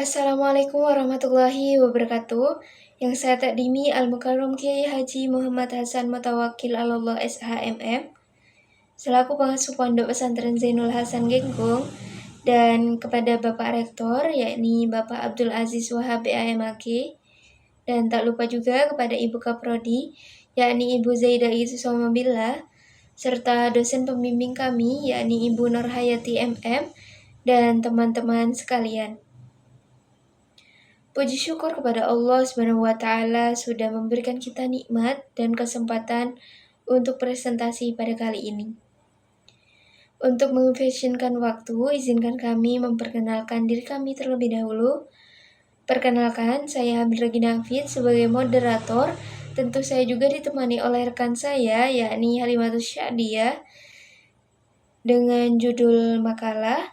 Assalamualaikum warahmatullahi wabarakatuh. Yang saya takdimi Al-Mukarram Kiai Haji Muhammad Hasan Mutawakil Allah SHMM selaku pengasuh Pondok Pesantren Zainul Hasan Genggong, dan kepada Bapak Rektor yakni Bapak Abdul Aziz Wahab BAMAG, dan tak lupa juga kepada Ibu Kaprodi yakni Ibu Zaidah Isusomabila, serta dosen pembimbing kami yakni Ibu Nurhayati MM dan teman-teman sekalian. Puji syukur kepada Allah SWT sudah memberikan kita nikmat dan kesempatan untuk presentasi pada kali ini. Untuk mengefisienkan waktu, izinkan kami memperkenalkan diri kami terlebih dahulu. Perkenalkan, saya Hamid Regina Hafid sebagai moderator. Tentu saya juga ditemani oleh rekan saya, yakni Halimatus Sya'diyah, dengan judul makalah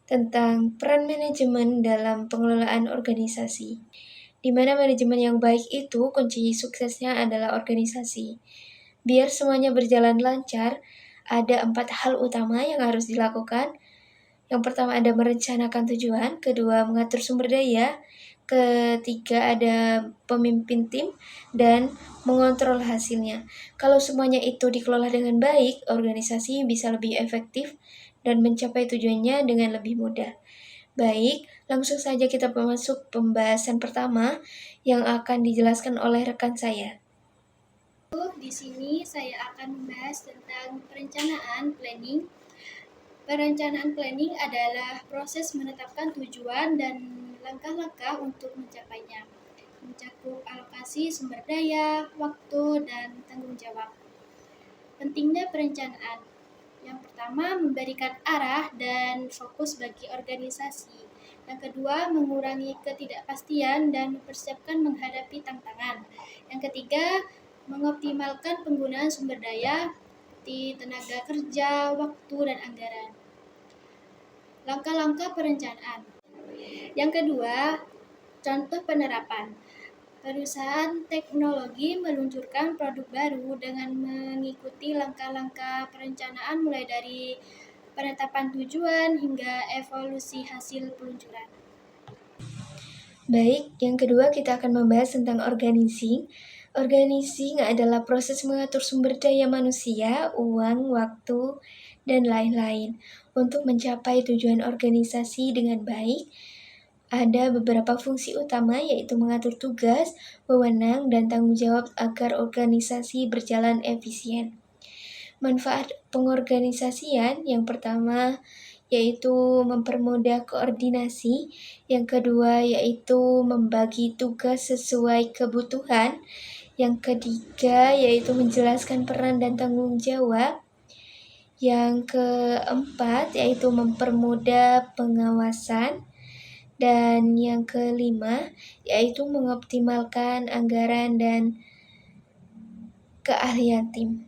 tentang peran manajemen dalam pengelolaan organisasi, di mana manajemen yang baik itu kunci suksesnya adalah organisasi. Biar semuanya berjalan lancar, ada 4 hal utama yang harus dilakukan. Yang pertama ada merencanakan tujuan, kedua mengatur sumber daya, ketiga ada pemimpin tim, dan mengontrol hasilnya. Kalau semuanya itu dikelola dengan baik, organisasi bisa lebih efektif dan mencapai tujuannya dengan lebih mudah. Baik, langsung saja kita masuk pembahasan pertama yang akan dijelaskan oleh rekan saya. Di sini saya akan membahas tentang perencanaan planning. Perencanaan planning adalah proses menetapkan tujuan dan langkah-langkah untuk mencapainya. Mencakup alokasi sumber daya, waktu, dan tanggung jawab. Pentingnya perencanaan. Yang pertama, memberikan arah dan fokus bagi organisasi. Yang kedua, mengurangi ketidakpastian dan mempersiapkan menghadapi tantangan. Yang ketiga, mengoptimalkan penggunaan sumber daya di tenaga kerja, waktu, dan anggaran. Langkah-langkah perencanaan. Yang kedua, contoh penerapan. Perusahaan teknologi meluncurkan produk baru dengan mengikuti langkah-langkah perencanaan mulai dari penetapan tujuan hingga evaluasi hasil peluncuran. Baik, yang kedua kita akan membahas tentang organizing. Organizing adalah proses mengatur sumber daya manusia, uang, waktu, dan lain-lain untuk mencapai tujuan organisasi dengan baik. Ada beberapa fungsi utama, yaitu mengatur tugas, wewenang, dan tanggung jawab agar organisasi berjalan efisien. Manfaat pengorganisasian yang pertama yaitu mempermudah koordinasi, yang kedua yaitu membagi tugas sesuai kebutuhan, yang ketiga yaitu menjelaskan peran dan tanggung jawab, yang keempat yaitu mempermudah pengawasan, dan yang kelima yaitu mengoptimalkan anggaran dan keahlian tim.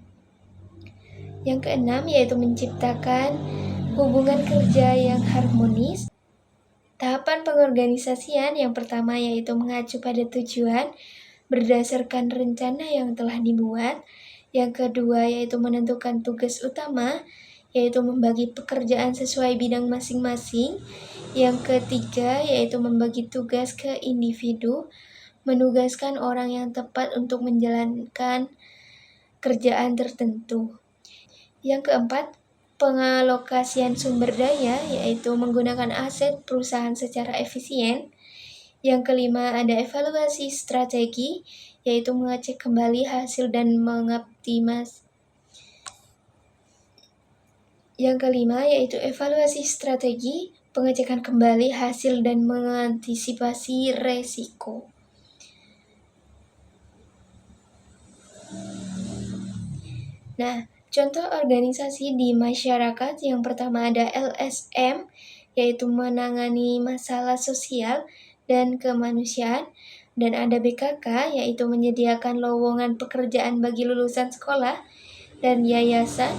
Yang keenam yaitu menciptakan hubungan kerja yang harmonis. Tahapan pengorganisasian yang pertama yaitu mengacu pada tujuan berdasarkan rencana yang telah dibuat. Yang kedua yaitu menentukan tugas utama, yaitu membagi pekerjaan sesuai bidang masing-masing. Yang ketiga yaitu membagi tugas ke individu, menugaskan orang yang tepat untuk menjalankan kerjaan tertentu. Yang keempat, pengalokasian sumber daya, yaitu menggunakan aset perusahaan secara efisien. Yang kelima ada evaluasi strategi, yaitu mengecek kembali hasil dan mengoptimas. Yang kelima yaitu evaluasi strategi, pengecekan kembali hasil dan mengantisipasi resiko. Nah, contoh organisasi di masyarakat yang pertama ada LSM, yaitu menangani masalah sosial dan kemanusiaan, dan ada BKK, yaitu menyediakan lowongan pekerjaan bagi lulusan sekolah, dan yayasan,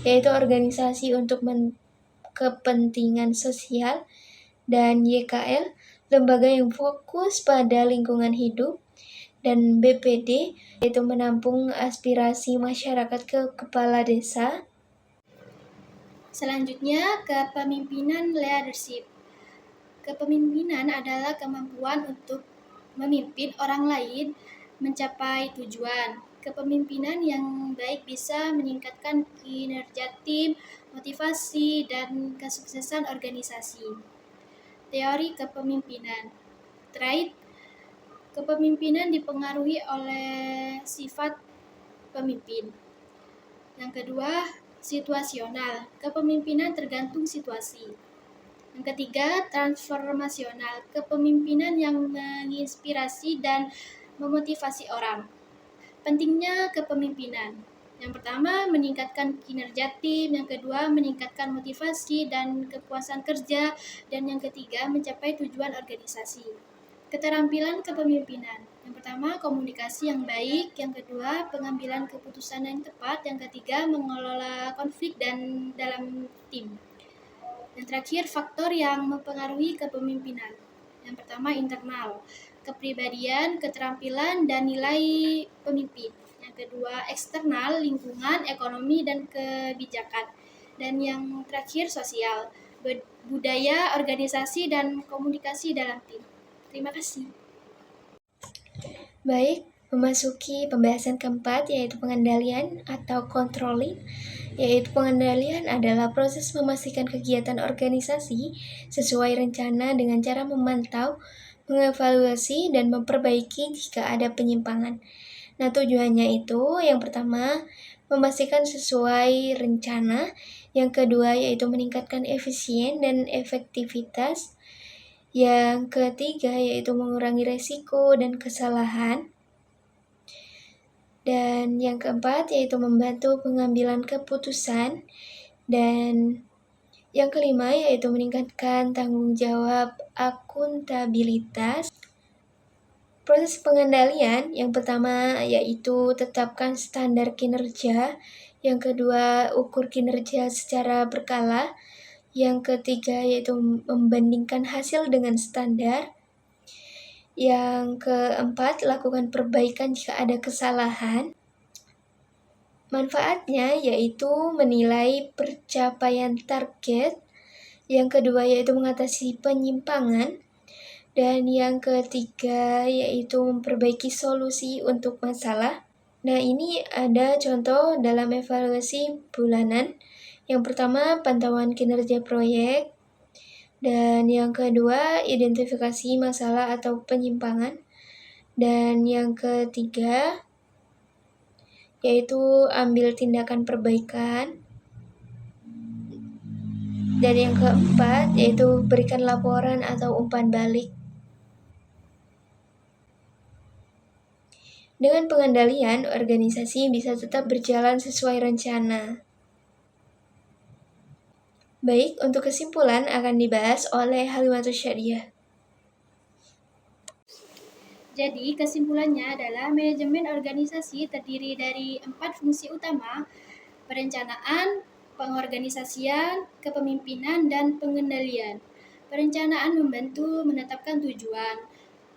yaitu organisasi untuk kepentingan sosial, dan YKL, lembaga yang fokus pada lingkungan hidup, dan BPD, yaitu menampung aspirasi masyarakat ke kepala desa. Selanjutnya, kepemimpinan leadership. Kepemimpinan adalah kemampuan untuk memimpin orang lain mencapai tujuan. Kepemimpinan yang baik bisa meningkatkan kinerja tim, motivasi, dan kesuksesan organisasi. Teori kepemimpinan. Trait kepemimpinan dipengaruhi oleh sifat pemimpin. Yang kedua, situasional. Kepemimpinan tergantung situasi. Yang ketiga, transformasional. Kepemimpinan yang menginspirasi dan memotivasi orang. Pentingnya kepemimpinan. Yang pertama, meningkatkan kinerja tim. Yang kedua, meningkatkan motivasi dan kepuasan kerja. Dan yang ketiga, mencapai tujuan organisasi. Keterampilan kepemimpinan. Yang pertama, komunikasi yang baik. Yang kedua, pengambilan keputusan yang tepat. Yang ketiga, mengelola konflik dan dalam tim. Yang terakhir, faktor yang mempengaruhi kepemimpinan. Yang pertama, internal. Kepribadian, keterampilan, dan nilai pemimpin. Yang kedua, eksternal, lingkungan, ekonomi, dan kebijakan. Dan yang terakhir, sosial. Budaya, organisasi, dan komunikasi dalam tim. Terima kasih. Baik, memasuki pembahasan keempat yaitu pengendalian atau controlling. Yaitu pengendalian adalah proses memastikan kegiatan organisasi sesuai rencana dengan cara memantau, mengevaluasi, dan memperbaiki jika ada penyimpangan. Nah, tujuannya itu yang pertama, memastikan sesuai rencana. Yang kedua, yaitu meningkatkan efisien dan efektivitas. Yang ketiga, yaitu mengurangi resiko dan kesalahan. Dan yang keempat, yaitu membantu pengambilan keputusan. Dan yang kelima, yaitu meningkatkan tanggung jawab akuntabilitas. Proses pengendalian yang pertama yaitu tetapkan standar kinerja. Yang kedua, ukur kinerja secara berkala. Yang ketiga, yaitu membandingkan hasil dengan standar. Yang keempat, lakukan perbaikan jika ada kesalahan. Manfaatnya yaitu menilai pencapaian target. Yang kedua yaitu mengatasi penyimpangan. Dan yang ketiga yaitu memperbaiki solusi untuk masalah. Nah, ini ada contoh dalam evaluasi bulanan. Yang pertama, pantauan kinerja proyek. Dan yang kedua, identifikasi masalah atau penyimpangan. Dan yang ketiga, yaitu ambil tindakan perbaikan. Dan yang keempat, yaitu berikan laporan atau umpan balik. Dengan pengendalian, organisasi bisa tetap berjalan sesuai rencana. Baik, untuk kesimpulan akan dibahas oleh Halimatus Syariah. Jadi, kesimpulannya adalah manajemen organisasi terdiri dari 4 fungsi utama: perencanaan, pengorganisasian, kepemimpinan, dan pengendalian. Perencanaan membantu menetapkan tujuan,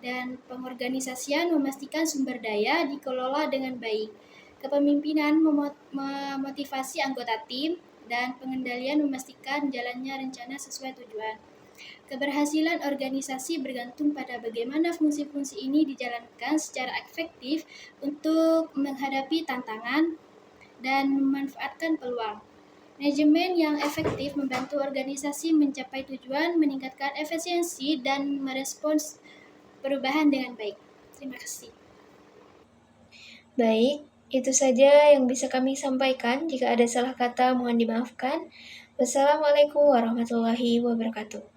dan pengorganisasian memastikan sumber daya dikelola dengan baik. Kepemimpinan memotivasi anggota tim, dan pengendalian memastikan jalannya rencana sesuai tujuan. Keberhasilan organisasi bergantung pada bagaimana fungsi-fungsi ini dijalankan secara efektif untuk menghadapi tantangan dan memanfaatkan peluang. Manajemen yang efektif membantu organisasi mencapai tujuan, meningkatkan efisiensi, dan merespons perubahan dengan baik. Terima kasih. Baik, itu saja yang bisa kami sampaikan. Jika ada salah kata, mohon dimaafkan. Wassalamualaikum warahmatullahi wabarakatuh.